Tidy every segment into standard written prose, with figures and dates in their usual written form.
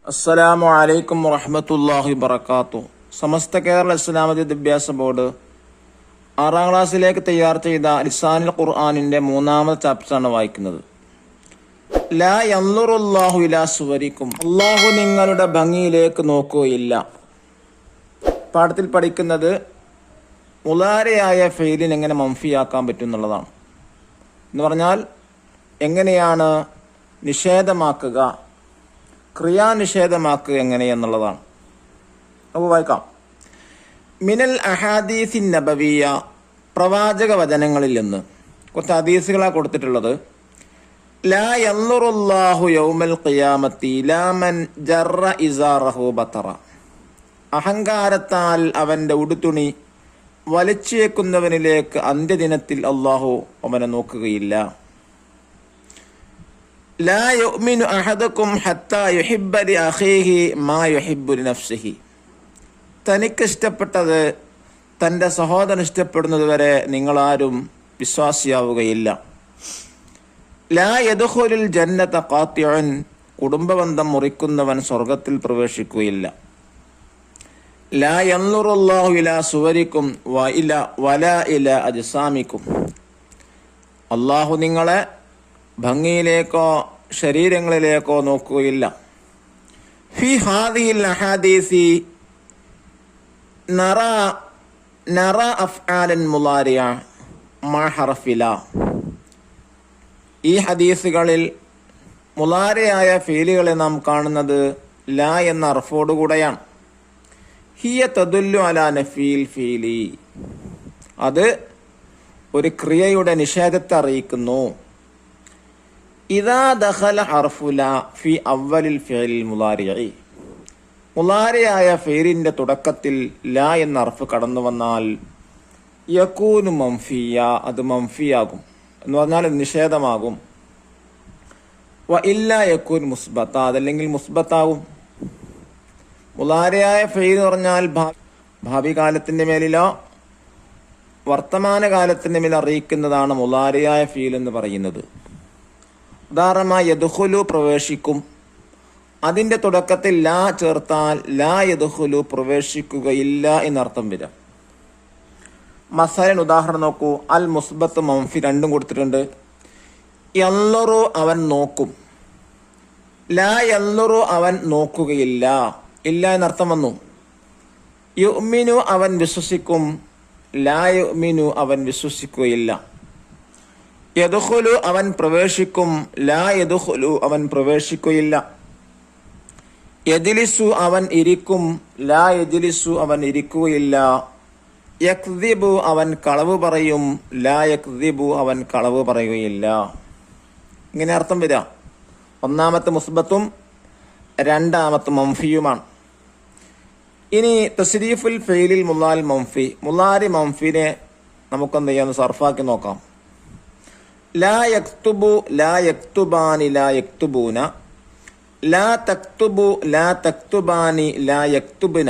അസ്സലാമു അലൈക്കും വറഹ്മത്തുള്ളാഹി വബറകാതുഹു. സമസ്ത കേരള ഇസ്ലാമിക വിദ്യാഭ്യാസ ബോർഡ് 6ാം ക്ലാസ്സിലേക്ക് തയ്യാർ ചെയ്ത ലിസാനുൽ ഖുർആനിന്റെ 3ാമത്തെ ചാപ്റ്ററാണ് വായിക്കുന്നത്. ലാ യൻളുറുല്ലാഹു ഇലാ സുവരിക്കും, അല്ലാഹു നിങ്ങളുടെ ഭംഗിയിലേക്ക് നോക്കുകയില്ല. പാഠത്തിൽ പഠിക്കുന്നത് മുളാരയായ ഫെയിലിന് എങ്ങനെ മംഫിയാക്കാൻ പറ്റും എന്നുള്ളതാണ്. എന്ന് പറഞ്ഞാൽ എങ്ങനെയാണ് നിഷേധമാക്കുക, ക്രിയാനിഷേധമാക്കുക എങ്ങനെയെന്നുള്ളതാണ്. നമുക്ക് വായിക്കാം. മിനൽ അഹാദീസിൻ നബവിയ, പ്രവാചക വചനങ്ങളിൽ നിന്ന് കുറച്ച് ഹദീസുകളാണ് കൊടുത്തിട്ടുള്ളത്. ലാ യൻളുറുല്ലാഹു യൗമൽ ഖിയാമത്തി ലാ മൻ ജറ ഇസാറഹു ബതറ, അഹങ്കാരത്താൽ അവന്റെ ഉടുത്തുണി വലിച്ചേക്കുന്നവനിലേക്ക് അന്ത്യദിനത്തിൽ അള്ളാഹു അവനെ നോക്കുകയില്ല. ലാ യുഅ്മിനു അഹദുക്കും ഹത്താ യുഹിബ്ബ ലി അഖീഹി മാ യുഹിബ്ബു ലി നഫ്സിഹി, തനിക്കിഷ്ടപ്പെട്ടത് തൻ്റെ സഹോദരൻ ഇഷ്ടപ്പെടുന്നത് വരെ നിങ്ങളാരും വിശ്വാസിയാവുകയില്ല. ലാ യദ്ഖുലുൽ ജന്നത ഖാത്തിഉൻ, കുടുംബബന്ധം മുറിക്കുന്നവൻ സ്വർഗത്തിൽ പ്രവേശിക്കുകയില്ല. ലാ യൻളുറുല്ലാഹു ഇലാ സുവരിക്കും വലാ ഇലാ അജ്സാമിക്കും, അള്ളാഹു നിങ്ങളെ ഭംഗിയിലേക്കോ ശരീരങ്ങളിലേക്കോ നോക്കുകയില്ല. ഫി ഹാദിഹിൽ അഹാദീസി നറ അഫ്ആലൻ മുളാരിയ മാ ഹർഫില, ഈ ഹദീസുകളിൽ മുളാരയായ ഫീലുകളെ നാം കാണുന്നത് ലാ എന്ന അർഫോടുകൂടെയാണ്. ഹിയ തദുല്ലു അലാ നഫീൽ ഫീലി, അത് ഒരു ക്രിയയുടെ നിഷേധത്തെ അറിയിക്കുന്നു. ഇദാ ദഖല ഹർഫു ലാ ഫി അവ്വലിൽ ഫിഅലിൽ മുളാരിഇ, മുളാരിയായ ഫീലിന്റെ തുടക്കത്തിൽ ലാ എന്ന അർഫ് കടന്നു വന്നാൽ യകൂനു മംഫിയ, അത് മംഫിയാകും എന്ന് പറഞ്ഞാൽ നിഷേധമാകും. വ ഇല്ലാ യകൂൻ മുസ്ബത്ത, അതല്ലെങ്കിൽ മുസ്ബത്താകും. മുളാരിയായ ഫീൽ എന്ന് പറഞ്ഞാൽ ഭാവി കാലത്തിന്റെ മേലിലോ വർത്തമാനകാലത്തിന്റെ മേൽ അറിയിക്കുന്നതാണ് മുളാരിയായ ഫീൽ എന്ന് പറയുന്നത്. ഉദാഹരണമായി യദ്ഖുലു, പ്രവേശിക്കും, അതിന്റെ തുടക്കത്തിൽ ലാ ചേർത്താൽ ലാ യദ്ഖുലു, പ്രവേശിക്കുകയില്ല എന്നർത്ഥം വരാം. മസലൻ ഉദാഹരണം നോക്കൂ. അൽ മുസ്ബത്ത് മംഫി രണ്ടും കൊടുത്തിട്ടുണ്ട്. യൻളുറു, അവൻ നോക്കും. ലാ യൻളുറു, അവൻ നോക്കുകയില്ല, ഇല്ല എന്നർത്ഥം വന്നു. യുഅ്മിനു, അവൻ വിശ്വസിക്കും. ലാ യുഅ്മിനു, അവൻ വിശ്വസിക്കുകയില്ല. യദ്ഖുലു, അവൻ പ്രവേശിക്കും. ലാ യദ്ഖുലു, അവൻ പ്രവേശിക്കുകയില്ല. യജ്ലിസു, അവൻ ഇരിക്കും. ലാ യജ്ലിസു, അവൻ ഇരിക്കുകയില്ല. യക്ദിബു, അവൻ കളവ് പറയും. ലാ യക്ദിബു, അവൻ കളവ് പറയുകയില്ല. ഇങ്ങനെ അർത്ഥം വരാം. ഒന്നാമത്തെ മുസ്ബത്തും രണ്ടാമത്തെ മംഫിയുമാണ്. ഇനി തസ്രീഫുൽ ഫെയിലിൽ മുളാൽ മംഫി, മുളാരി മംഫിനെ നമുക്കെന്ത് ചെയ്യാം, സർഫാക്കി നോക്കാം. ലാ യക്തുബു, ലാ യക്തുബാനി, ലാ യക്തുബൂന. ലാ തക്തുബു, ലാ തക്തുബാനി, ലാ യക്തുബുന.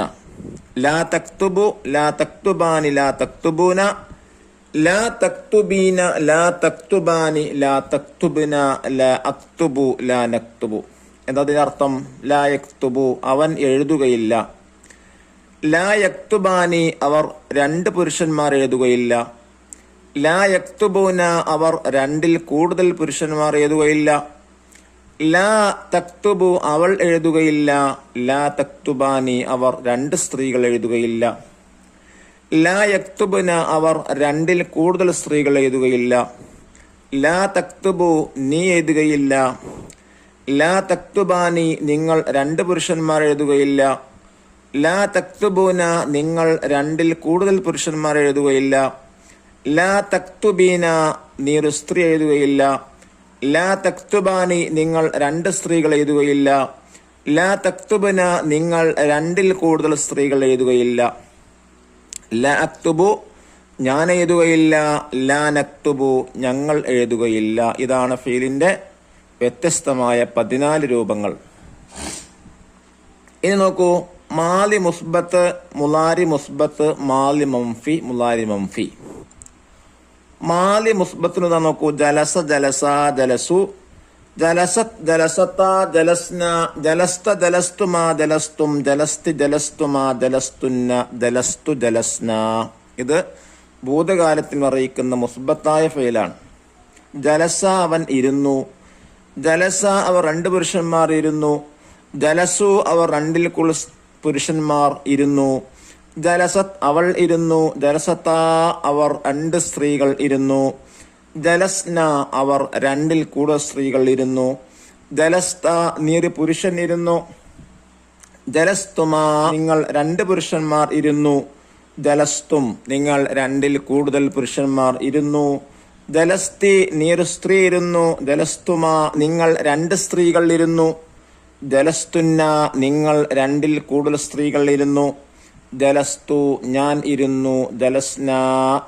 ലാ തക്തുബു, ലാ തക്തുബാനി, ലാ തക്തുബൂന. ലാ തക്തുബീന, ലാ തക്തുബാനി, ലാ തക്തുബുന. ലാ അക്തുബു, ലാ നക്തുബു. എന്നതിന്റെ അർത്ഥം ലാ യക്തുബു, അവൻ എഴുതുകയില്ല. ലാ യക്തുബാനി, അവർ രണ്ട് പുരുഷന്മാർ എഴുതുകയില്ല. ലാ യക്തുബൂന, അവർ രണ്ടിൽ കൂടുതൽ പുരുഷന്മാർ എഴുതുകയില്ല. ലാ തക്തുബു, അവൾ എഴുതുകയില്ല. ലാ തക്തുബാനി, അവർ രണ്ട് സ്ത്രീകൾ എഴുതുകയില്ല. ലാ യക്തുബുന, അവർ രണ്ടിൽ കൂടുതൽ സ്ത്രീകൾ എഴുതുകയില്ല. ലാ തക്തുബു, നീ എഴുതുകയില്ല. ലാ തക്തുബാനി, നിങ്ങൾ രണ്ട് പുരുഷന്മാർ എഴുതുകയില്ല. ലാ തക്തുബൂന, നിങ്ങൾ രണ്ടിൽ കൂടുതൽ പുരുഷന്മാർ എഴുതുകയില്ല. ലാ തക്തുബീന, നീ ഒരു സ്ത്രീ എഴുതുകയില്ല. ലാ തക്തുബാനി, നിങ്ങൾ രണ്ട് സ്ത്രീകൾ എഴുതുകയില്ല. ലാ തക്തുബുന, നിങ്ങൾ രണ്ടിൽ കൂടുതൽ സ്ത്രീകൾ എഴുതുകയില്ല. ലാ അക്തുബു, ഞാൻ എഴുതുകയില്ല. ലാ നക്തുബു, ഞങ്ങൾ എഴുതുകയില്ല. ഇതാണ് ഫീലിന്റെ വ്യത്യസ്തമായ 14 രൂപങ്ങൾ. ഇനി നോക്കൂ, മാലി മുസ്ബത്ത്, മുളാരി മുസ്ബത്ത്, മാലി മംഫി, മുളാരി മംഫി. മാലി മുസ്ബത്തിന് നോക്കൂ. ജലസ ജലസ ജലസു, ജലസത് ജലസത ജലസ്ന ജലസ്ത ജലസ്തുമാ ജലസ്തും ജലസ്തി ജലസ്തുമാ ജലസ്തുന്ന ജലസ്തു ജലസ്ന. ഇത് ഭൂതകാലത്തിൽ അറിയിക്കുന്ന മുസ്ബത്തായ ഫെയിലാണ്. ജലസ അവൻ ഇരുന്നു, ജലസ അവർ രണ്ട് പുരുഷന്മാർ ഇരുന്നു, ജലസു അവർ രണ്ടിൽ കൂടുതൽ പുരുഷന്മാർ ഇരുന്നു, ജലസത് അവൾ ഇരുന്നു, ജലസത്ത അവർ രണ്ട് സ്ത്രീകൾ ഇരുന്നു, ജലസ്ന അവർ രണ്ടിൽ കൂടുതൽ സ്ത്രീകൾ ഇരുന്നു, ജലസ്ത നീ ഒരു പുരുഷൻ ഇരുന്നു, ജലസ്തുമാ നിങ്ങൾ രണ്ട് പുരുഷന്മാർ ഇരുന്നു, ജലസ്തും നിങ്ങൾ രണ്ടിൽ കൂടുതൽ പുരുഷന്മാർ ഇരുന്നു, ജലസ്തി നീ ഒരു സ്ത്രീ ഇരുന്നു, ജലസ്തുമാ നിങ്ങൾ രണ്ട് സ്ത്രീകൾ ഇരുന്നു, ജലസ്തുന്ന നിങ്ങൾ രണ്ടിൽ കൂടുതൽ സ്ത്രീകൾ ഇരുന്നു, ജലസ്തു ഞാൻ ഇരുന്നു, ജലസ്ന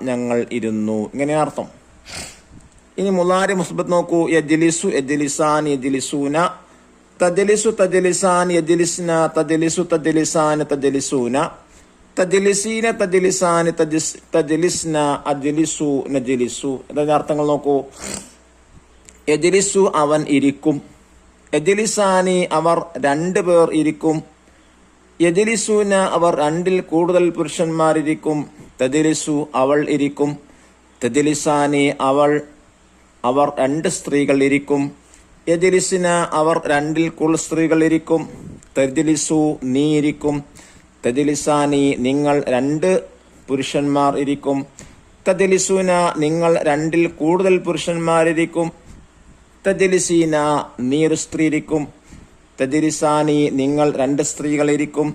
ഞങ്ങൾ ഇരുന്നു. ഇങ്ങനെയാണ് അർത്ഥം. ഇനി മുലാരി മുസ്ബത്ത് നോക്കൂ. യജ്ലിസു യജ്ലിസാൻ യജ്ലിസൂന, തജ്ലിസു തജ്ലിസാൻ യജ്ലിസ്ന, തജ്ലിസു തജ്ലിസാൻ തജ്ലിസൂന, തജ്ലിസീന തജ്ലിസാൻ തജ്ലിസ്ന, അജ്ലിസു നജ്ലിസു. ഇതിന്റെ അർത്ഥങ്ങൾ നോക്കൂ. യജ്ലിസു അവൻ ഇരിക്കും, യജ്ലിസാനി അവർ രണ്ട് പേർ ഇരിക്കും, യജ്ലിസൂന അവർ രണ്ടിൽ കൂടുതൽ പുരുഷന്മാരിരിക്കും, തജ്ലിസു അവൾ ഇരിക്കും, തജ്ലിസാനി അവർ രണ്ട് സ്ത്രീകൾ ഇരിക്കും, യജ്ലിസിന അവർ രണ്ടിൽ കൂടുതൽ സ്ത്രീകൾ ഇരിക്കും, തജ്ലിസു നീ ഇരിക്കും, തജ്ലിസാനി നിങ്ങൾ രണ്ട് പുരുഷന്മാർ ഇരിക്കും, തജ്ലിസൂന നിങ്ങൾ രണ്ടിൽ കൂടുതൽ പുരുഷന്മാരിരിക്കും, തജ്ലിസീന നീ ഒരു സ്ത്രീ ഇരിക്കും, തജ്ലിസാനി നിങ്ങൾ രണ്ട് സ്ത്രീകൾ ഇരിക്കും,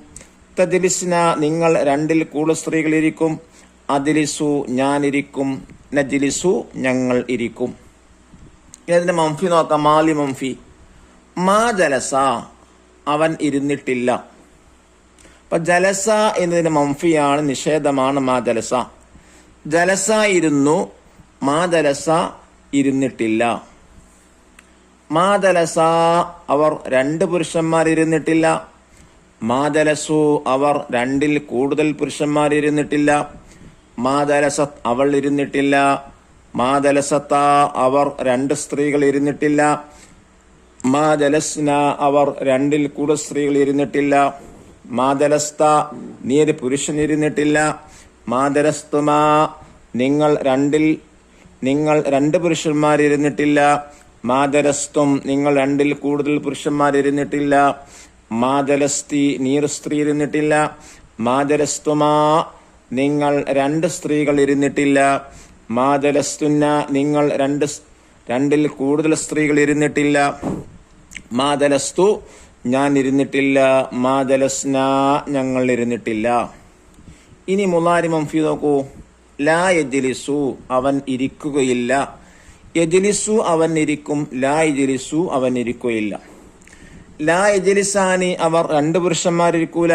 തജ്ലിസ്ന നിങ്ങൾ രണ്ടിൽ കൂടുതൽ സ്ത്രീകൾ ഇരിക്കും, അജ്ലിസു ഞാനിരിക്കും, നജ്ലിസു ഞങ്ങൾ ഇരിക്കും. ഇതിന്റെ മംഫി നോക്കാം. മാലി മംഫി മാ ജലസ അവൻ ഇരുന്നിട്ടില്ല. അപ്പൊ ജലസ എന്നതിന്റെ മംഫിയാണ്, നിഷേധമാണ്. മാ ജലസ ജലസ ഇരുന്നു, മാ ജലസ ഇരുന്നിട്ടില്ല. മാ ജലസ അവർ രണ്ട് പുരുഷന്മാർ ഇരുന്നിട്ടില്ല, മാ ജലസു അവർ രണ്ടിൽ കൂടുതൽ പുരുഷന്മാർ ഇരുന്നിട്ടില്ല, മാ ജലസത് അവൾ ഇരുന്നിട്ടില്ല, മാ ജലസത്ത അവർ രണ്ട് സ്ത്രീകൾ ഇരുന്നിട്ടില്ല, മാ ജലസ്ന അവർ രണ്ടിൽ കൂടുതൽ സ്ത്രീകൾ ഇരുന്നിട്ടില്ല, മാ ജലസ്ത നീ ഒരു പുരുഷൻ ഇരുന്നിട്ടില്ല, മാ ജലസ്തുമാ നിങ്ങൾ രണ്ട് പുരുഷന്മാർ ഇരുന്നിട്ടില്ല, മാ ജലസ്തും നിങ്ങൾ രണ്ടിൽ കൂടുതൽ പുരുഷന്മാർ ഇരുന്നിട്ടില്ല, മാ ജലസ്തി നീ ഒരു സ്ത്രീ ഇരുന്നിട്ടില്ല, മാ ജലസ്തുമാ നിങ്ങൾ രണ്ട് സ്ത്രീകൾ ഇരുന്നിട്ടില്ല, മാ ജലസ്തുന്ന നിങ്ങൾ രണ്ടിൽ കൂടുതൽ സ്ത്രീകൾ ഇരുന്നിട്ടില്ല, മാ ജലസ്തു ഞാൻ ഇരുന്നിട്ടില്ല, മാ ജലസ്ന ഞങ്ങൾ ഇരുന്നിട്ടില്ല. ഇനി മുലാരി മംഫി നോക്കൂ. ലാ യജ്ലിസു അവൻ ഇരിക്കുകയില്ല, യജ്ലിസു അവൻ ഇരിക്കും, ലാ യജ്ലിസു അവൻ ഇരിക്കുകയില്ല. ലാ യജ്ലിസാനി അവർ രണ്ട് പുരുഷന്മാരിരിക്കൂല,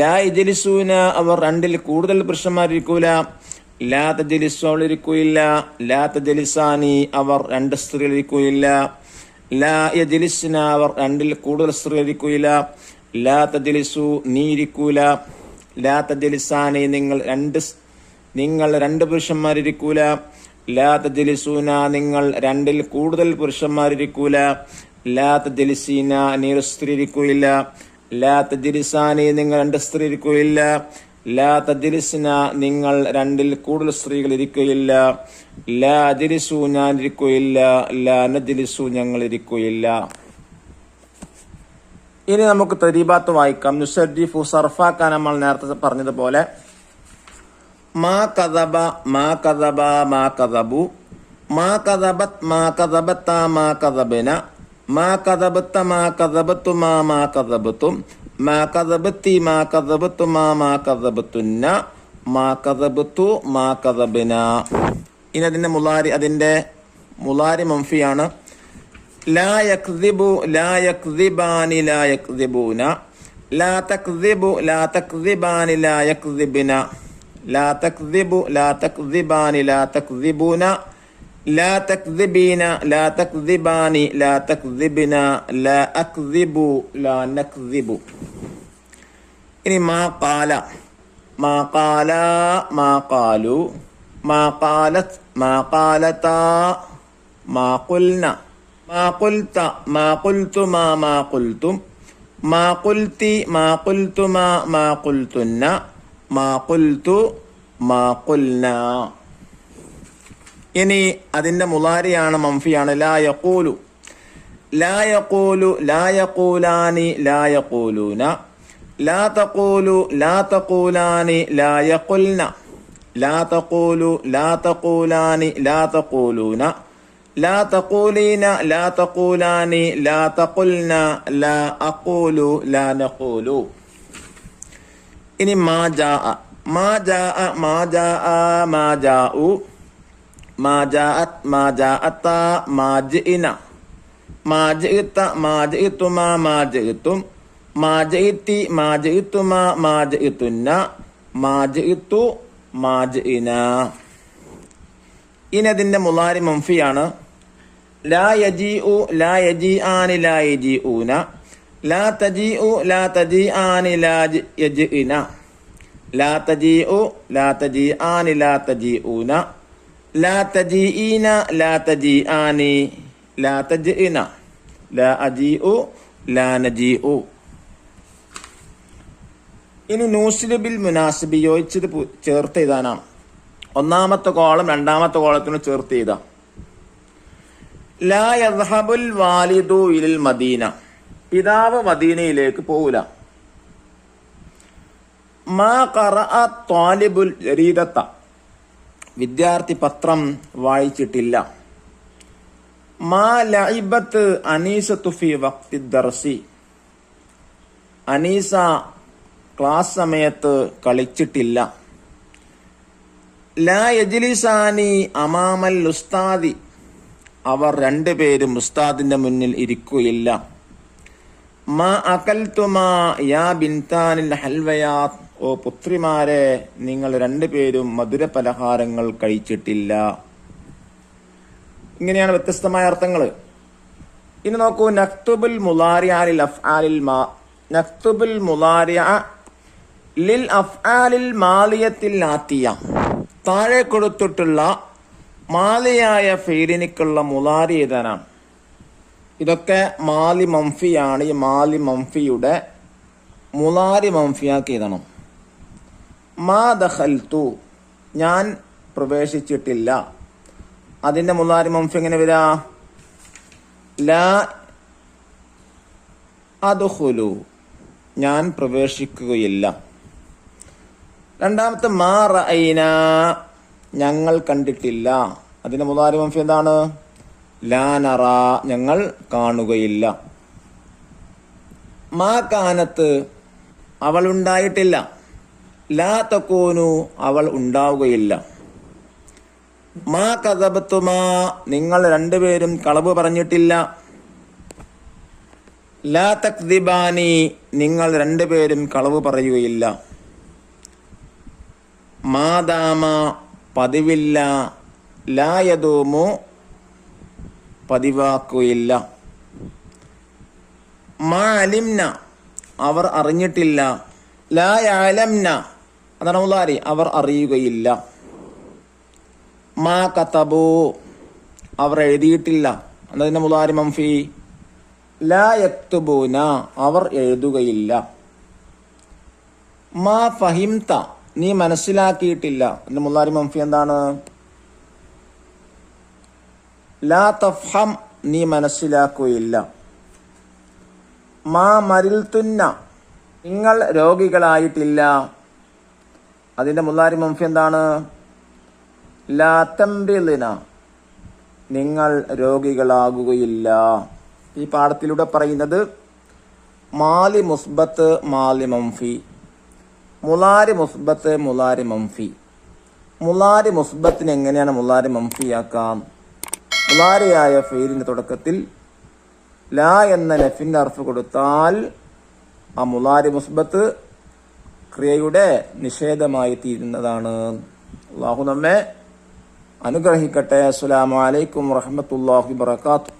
ലാ യജ്ലിസൂന അവർ രണ്ടിൽ കൂടുതൽ പുരുഷന്മാരിരിക്കൂല, ലാ തജ്ലിസു അവൾ ഇരിക്കുകയില്ല, ലാ തജ്ലിസാനി അവർ രണ്ട് സ്ത്രീകൾ ഇരിക്കുകയില്ല, ലാ യജ്ലിസ്ന അവർ രണ്ടിൽ കൂടുതൽ സ്ത്രീകൾ ഇരിക്കുകയില്ല, ലാ തജ്ലിസു നീ ഇരിക്കൂല, ലാ തജ്ലിസാനി നിങ്ങൾ രണ്ട് പുരുഷന്മാരിരിക്കൂല, ലാ തജ്ലിസൂന നിങ്ങൾ രണ്ടിൽ കൂടുതൽ പുരുഷന്മാരിരിക്കൂല, ലാ തജ്ലിസീന നീ ഒരു സ്ത്രീ ഇരിക്കുകയില്ല, ലാ തജ്ലിസാനി നിങ്ങൾ രണ്ട് സ്ത്രീ ഇരിക്കുകയില്ല, ലാ തജ്ലിസ്ന നിങ്ങൾ രണ്ടിൽ കൂടുതൽ സ്ത്രീകൾ ഇരിക്കുകയില്ല, ലാ അജ്ലിസു ഞാൻ ഇരിക്കുകയില്ല, ലാ നജ്ലിസു ഞങ്ങൾ ഇരിക്കുകയില്ല. ഇനി നമുക്ക് തരീബാത്ത് വായിക്കാം. നുസർജിഫു സർഫാക്കാൻ നമ്മൾ നേരത്തെ പറഞ്ഞതുപോലെ മാ കദബ മാ കദബ മാ കദബു, മാ കദബത് മാ കദബത്ത മാ കദബന, മാ കദബത്ത മാ കദബത്തുമാ മാ കദബത്തും, മാ കദബത്തി മാ കദബത്തുമാ മാ കദബത്തുന്ന, മാ കദബത്തു മാ കദബന. ഇനി അതിന്റെ മുലാരി മംഫിയാണ്. ലാ യക്ദിബു ലാ യക്ദിബാനി ലാ യക്ദിബൂന, ലാ തക്ദിബു ലാ തക്ദിബാനി ലാ യക്ദിബിന, ലാ തക്ദിബു ലാ തക്ദിബാനി ലാ തക്ദിബൂന, ലാ തക്ദിബീന ലാ തക്ദിബാനി ലാ തക്ദിബിന, ലാ അക്ദിബു ലാ നക്ദിബു. ഇനി മാ ഖാല മാ ഖാല മാ ഖാലു, മാ ഖാലത് മാ ഖാലതാ, മാ ഖുൽന മാ ഖുൽത മാ ഖുൽതുമാ മാ ഖുൽതും, മാ ഖുൽതി മാ ഖുൽതുമാ മാ ഖുൽതുന്ന, മാ ഖുൽതു മാ ഖുൽനാ. ഇനി അതിന്റെ മുളാരിയാണ് മംഫിയാണ്. ലാ യഖൂലു, ലാ യഖൂലു, ലാ യഖൂലാനി, ലാ യഖൂലൂന, ലാ തഖൂലു, ലാ തഖൂലാനി, ലാ യഖുൽന, ലാ തഖൂലു, ലാ തഖൂലാനി, ലാ തഖൂലൂന, ലാ തഖൂലീന, ലാ തഖൂലാനി, ലാ തഖുൽന, ലാ അഖൂലു, ലാ നഖൂലു. ഇനി മാ ജാഅ, മാ ജാഅ, മാ ജാഅ, മാ ജാഉ, മാ ജാഅത്, മാ ജാഅത, മാ ജിഇന, മാ ജിഇത, മാ ജിഇതുമാ, മാ ജിഇതും, മാ ജിഇതി, മാ ജിഇതുമാ, മാ ജിഇതുന്ന, മാ ജിഇതു, മാ ജിഇന. ഇനി അതിന്റെ മുളാരി മംഫിയാണ്. ലാ യജീഉ, ലാ യജീആനി, ലാ യജീഊന, ലാ തജീഉ, ലാ തജീആനി, ലാ യജിഇന, ലാ തജീഉ, ലാ തജീആനി, ലാ തജീഊന, ലാ തജീഇന, ലാ തജീആനി, ലാ തജിഇന, ലാ അജീഉ, ലാ നജീഉ. ഇനി നൂസില് ബിൽ മുനാസിബ് യോജിച്ചത് ചേർത്ത് എഴുതാനാണ്. ഒന്നാമത്തെ കോളം രണ്ടാമത്തെ കോളത്തിന് ചേർത്ത് എഴുതാം. ലാ യദ്ഹബുൽ വാലിദു ഇലൽ മദീന, പിതാവ് മദീനയിലേക്ക് പോവില്ല. മാ ഖറഅ ത്വാലിബുൽ ജരീദത, വിദ്യാർത്ഥി പത്രം വായിച്ചിട്ടില്ല. മാ ലഇബത്ത് അനീസത്തു ഫി വഖ്തി ദർസി, അനീസ ക്ലാസ് സമയത്ത് കളിച്ചിട്ടില്ല. ലാ യജ്ലിസാനി അമാമൽ ഉസ്താദി, അവർ രണ്ടുപേരും ഉസ്താദിന്റെ മുന്നിൽ ഇരിക്കുകയില്ല. മാ അകൽതുമാ യാ ബിൻതാനിൽ ഹൽവയാത്ത്, ഓ പുത്രിമാരെ നിങ്ങൾ രണ്ടുപേരും മധുര പലഹാരങ്ങൾ കഴിച്ചിട്ടില്ല. ഇങ്ങനെയാണ് വ്യത്യസ്തമായ അർത്ഥങ്ങൾ. ഇനി നോക്കൂ, നക്തുബുൽ മുളാരിഅ അഫ്ആലിൽ മാ, നക്തുബുൽ മുളാരിഅ ലിൽ അഫ്ആലിൽ മാലിയത്തിൽ ആത്തിയ, താഴെ കൊടുത്തിട്ടുള്ള മാലിയായ ഫെയിലിനിക്കുള്ള മുളാരി എഴുതാനാണ്. ഇതൊക്കെ മാലി മംഫിയാണ്. ഈ മാലി മംഫിയുടെ മുളാരി മംഫിയാക്കി എഴുതണം. മാ ദഖൽതു, ഞാൻ പ്രവേശിച്ചിട്ടില്ല. അതിന്റെ മുളാരി മംഫി എങ്ങനെ വരാ? ലാ അദ്ഖുലു, ഞാൻ പ്രവേശിക്കുകയില്ല. രണ്ടാമത്തെ മാ റഅയ്ന, ഞങ്ങൾ കണ്ടിട്ടില്ല. അതിന്റെ മുളാരി മംഫി എന്താണ്? ലാ നറ, ഞങ്ങൾ കാണുകയില്ല. മാ കാനത്ത്, അവൾ ഉണ്ടായിട്ടില്ല. ലാ തകൂനു, അവൾ ഉണ്ടാവുകയില്ല. മാ കദബത്തുമാ, നിങ്ങൾ രണ്ടുപേരും കളവ് പറഞ്ഞിട്ടില്ല. ലാ തക്ദിബാനി, നിങ്ങൾ രണ്ടുപേരും കളവ് പറയുകയില്ല. മാദാമ, പതിവില്ല. ലാ യദൂമു, പതിവാക്കുകയില്ല. മാ അലിംന, അവർ അറിഞ്ഞിട്ടില്ല. ലാ യഅലംന, അതാണ് മുളാരി, അവർ അറിയുകയില്ല. മാ കതബു, അവർ എഴുതിയിട്ടില്ല. എന്നതിന്റെ മുളാരി മംഫി ലാ യക്തുബൂന, അവർ എഴുതുകയില്ല. മാ ഫഹിംത, നീ മനസ്സിലാക്കിയിട്ടില്ല. അതിന്റെ മുളാരി മംഫി എന്താണ്? ലാ തഫ്ഹം, നീ മനസ്സിലാക്കുകയില്ല. മാ മരിൽത്തുന്ന, നിങ്ങൾ രോഗികളായിട്ടില്ല. അതിന്റെ മുളാരി മംഫി എന്താണ്? ലാ തംറിളിന, നിങ്ങൾ രോഗികളാകുകയില്ല. ഈ പാഠത്തിലൂടെ പറയുന്നത് മാലി മുസ്ബത്ത്, മാലി മംഫി, മുളാരി മുസ്ബത്ത്, മുളാരി മംഫി. മുളാരി മുസ്ബത്തിന് എങ്ങനെയാണ് മുളാരി മംഫിയാക്കാം? മുളാരിയായ ഫെയിലിന്റെ തുടക്കത്തിൽ ലാ എന്ന നഫിന്റെ അർഫ് കൊടുത്താൽ ആ മുളാരി മുസ്ബത്ത് ക്രിയയുടെ നിഷേധമായി തീരുന്നതാണ്. അല്ലാഹു നമ്മെ അനുഗ്രഹിക്കട്ടെ. അസ്സലാമു അലൈക്കും വറഹ്മത്തുള്ളാഹി വബറകാതുഹു.